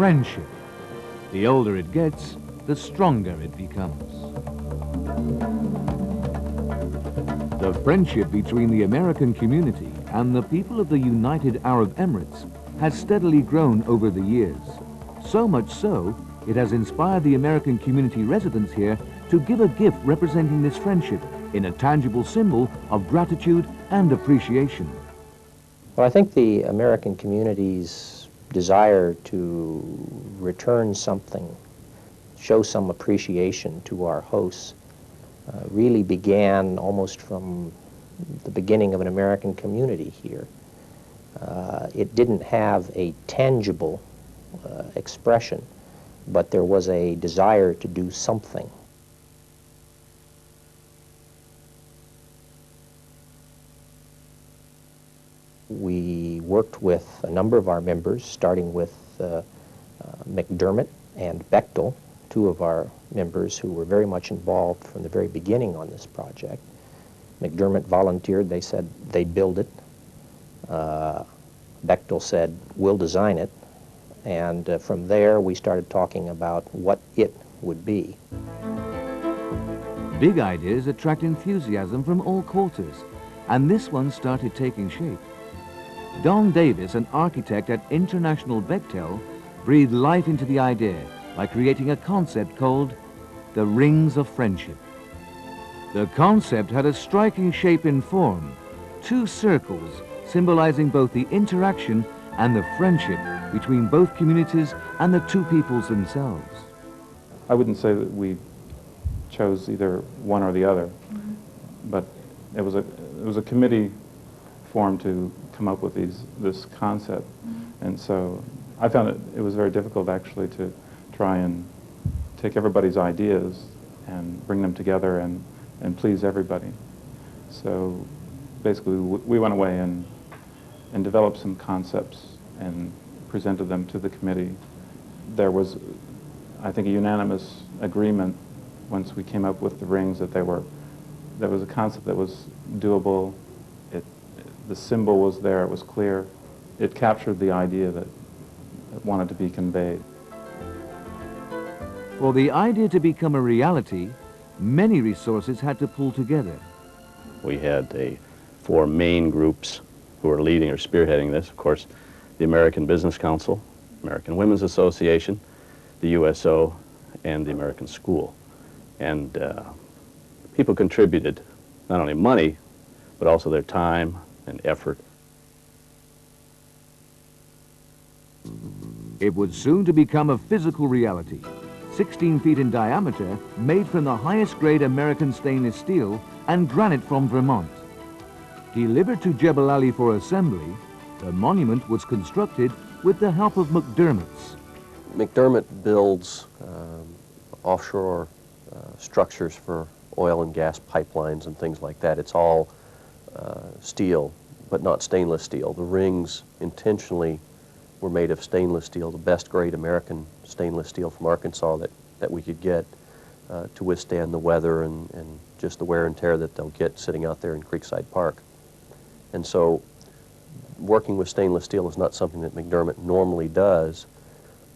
friendship. The older it gets, the stronger it becomes. The friendship between the American community and the people of the United Arab Emirates has steadily grown over the years. So much so, it has inspired the American community residents here to give a gift representing this friendship in a tangible symbol of gratitude and appreciation. Well, I think the American community's desire to return something, show some appreciation to our hosts, really began almost from the beginning of an American community here. It didn't have a tangible expression, but there was a desire to do something. We worked with a number of our members, starting with McDermott and Bechtel, two of our members who were very much involved from the very beginning on this project. McDermott volunteered. They said they'd build it. Bechtel said, we'll design it. And from there, we started talking about what it would be. Big ideas attract enthusiasm from all quarters, and this one started taking shape. Don Davis, an architect at International Bechtel, breathed life into the idea by creating a concept called the Rings of Friendship. The concept had a striking shape and form, two circles symbolizing both the interaction and the friendship between both communities and the two peoples themselves. I wouldn't say that we chose either one or the other, but it was a committee formed to come up with this concept, and so I found it was very difficult actually to try and take everybody's ideas and bring them together and please everybody. So basically we went away and developed some concepts and presented them to the committee. There was, I think, a unanimous agreement once we came up with the rings that there was a concept that was doable. The symbol was there, it was clear. It captured the idea that wanted to be conveyed. For the idea to become a reality, many resources had to pull together. We had 4 main groups who were leading or spearheading this. Of course, the American Business Council, American Women's Association, the USO, and the American School. And people contributed not only money, but also their time and effort. It was soon to become a physical reality, 16 feet in diameter, made from the highest grade American stainless steel and granite from Vermont. Delivered to Jebel Ali for assembly, the monument was constructed with the help of McDermott's. McDermott builds offshore structures for oil and gas pipelines and things like that. It's all steel, but not stainless steel. The rings intentionally were made of stainless steel, the best grade American stainless steel from Arkansas that we could get to withstand the weather and just the wear and tear that they'll get sitting out there in Creekside Park. And so working with stainless steel is not something that McDermott normally does,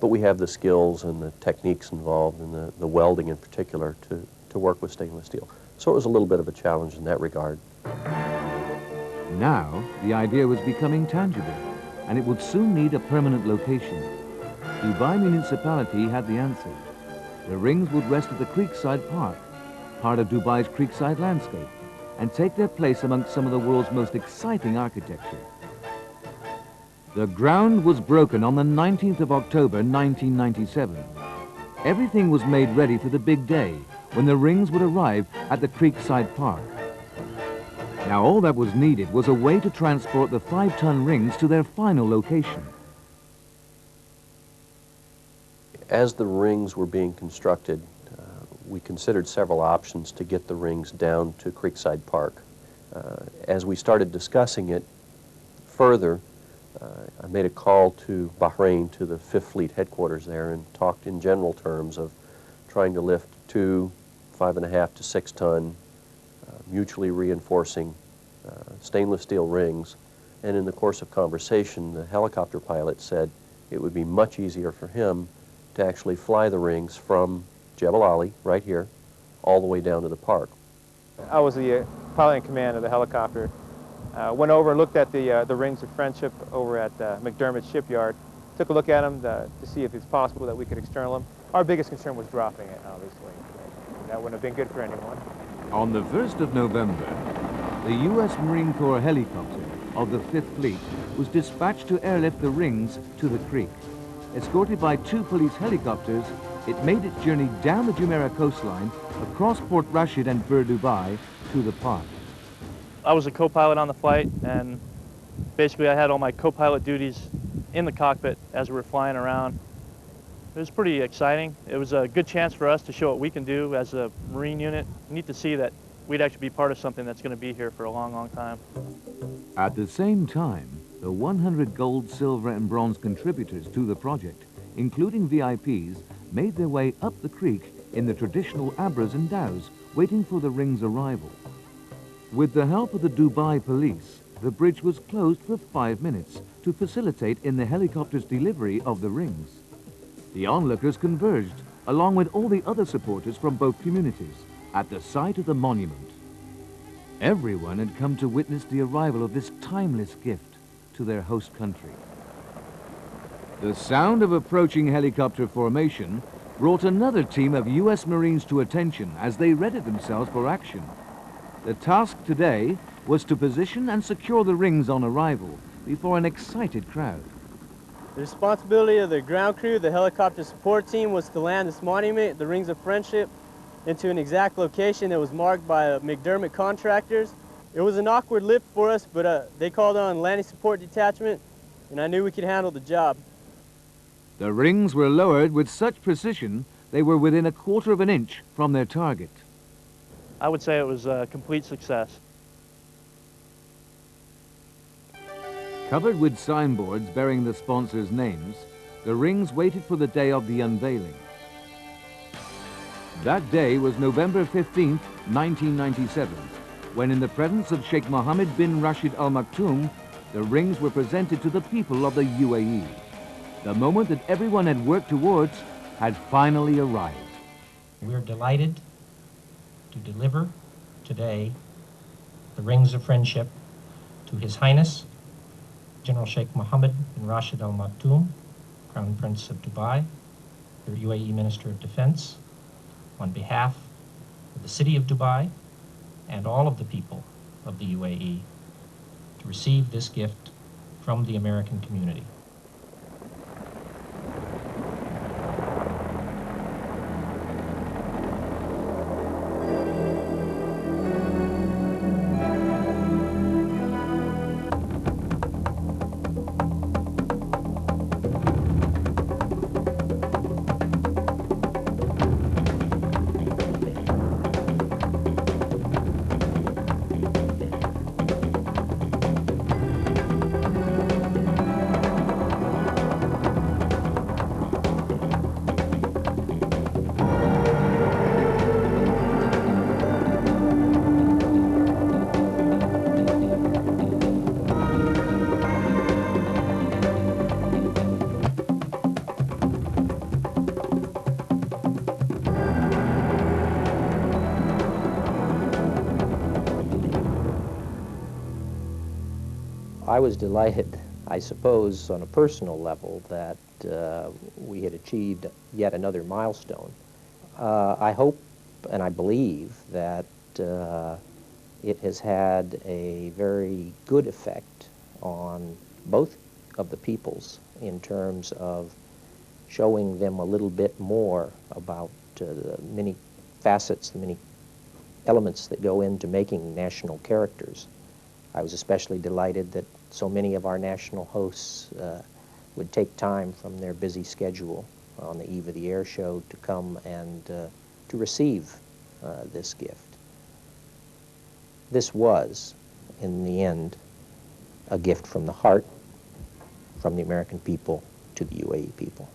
but we have the skills and the techniques involved, and the welding in particular, to work with stainless steel. So it was a little bit of a challenge in that regard. Now, the idea was becoming tangible, and it would soon need a permanent location. Dubai Municipality had the answer. The rings would rest at the Creekside Park, part of Dubai's Creekside landscape, and take their place amongst some of the world's most exciting architecture. The ground was broken on the 19th of October, 1997. Everything was made ready for the big day, when the rings would arrive at the Creekside Park. Now all that was needed was a way to transport the 5-ton rings to their final location. As the rings were being constructed, we considered several options to get the rings down to Creekside Park. As we started discussing it further, I made a call to Bahrain, to the 5th Fleet headquarters there, and talked in general terms of trying to lift 2 5.5 to 6-ton mutually reinforcing stainless steel rings. And in the course of conversation, the helicopter pilot said, it would be much easier for him to actually fly the rings from Jebel Ali, right here, all the way down to the park. I was the pilot in command of the helicopter. Went over and looked at the rings of friendship over at McDermott's shipyard. Took a look at them to see if it's possible that we could external them. Our biggest concern was dropping it, obviously. That wouldn't have been good for anyone. On the 1st of November, the U.S. Marine Corps helicopter of the 5th Fleet was dispatched to airlift the rings to the creek. Escorted by 2 police helicopters, it made its journey down the Jumeirah coastline, across Port Rashid and Bur Dubai to the park. I was a co-pilot on the flight, and basically I had all my co-pilot duties in the cockpit as we were flying around. It was pretty exciting. It was a good chance for us to show what we can do as a Marine unit. Neat to see that we'd actually be part of something that's going to be here for a long, long time. At the same time, the 100 gold, silver and bronze contributors to the project, including VIPs, made their way up the creek in the traditional abras and dhows, waiting for the ring's arrival. With the help of the Dubai police, the bridge was closed for 5 minutes to facilitate in the helicopter's delivery of the rings. The onlookers converged, along with all the other supporters from both communities, at the site of the monument. Everyone had come to witness the arrival of this timeless gift to their host country. The sound of approaching helicopter formation brought another team of U.S. Marines to attention as they readied themselves for action. The task today was to position and secure the rings on arrival before an excited crowd. The responsibility of the ground crew, the helicopter support team, was to land this monument, the Rings of Friendship, into an exact location that was marked by McDermott contractors. It was an awkward lift for us, but they called on landing support detachment, and I knew we could handle the job. The rings were lowered with such precision they were within a quarter of an inch from their target. I would say it was a complete success. Covered with signboards bearing the sponsors' names, the rings waited for the day of the unveiling. That day was November 15th, 1997, when in the presence of Sheikh Mohammed bin Rashid Al Maktoum, the rings were presented to the people of the U.A.E. The moment that everyone had worked towards had finally arrived. We're delighted to deliver today the Rings of Friendship to His Highness, General Sheikh Mohammed bin Rashid Al Maktoum, Crown Prince of Dubai, the U.A.E. Minister of Defense, on behalf of the city of Dubai and all of the people of the U.A.E. to receive this gift from the American community. I was delighted, I suppose, on a personal level, that we had achieved yet another milestone. I hope and I believe that it has had a very good effect on both of the peoples in terms of showing them a little bit more about the many facets, the many elements that go into making national characters. I was especially delighted that so many of our national hosts would take time from their busy schedule on the eve of the air show to come and to receive this gift. This was, in the end, a gift from the heart, from the American people to the U.A.E. people.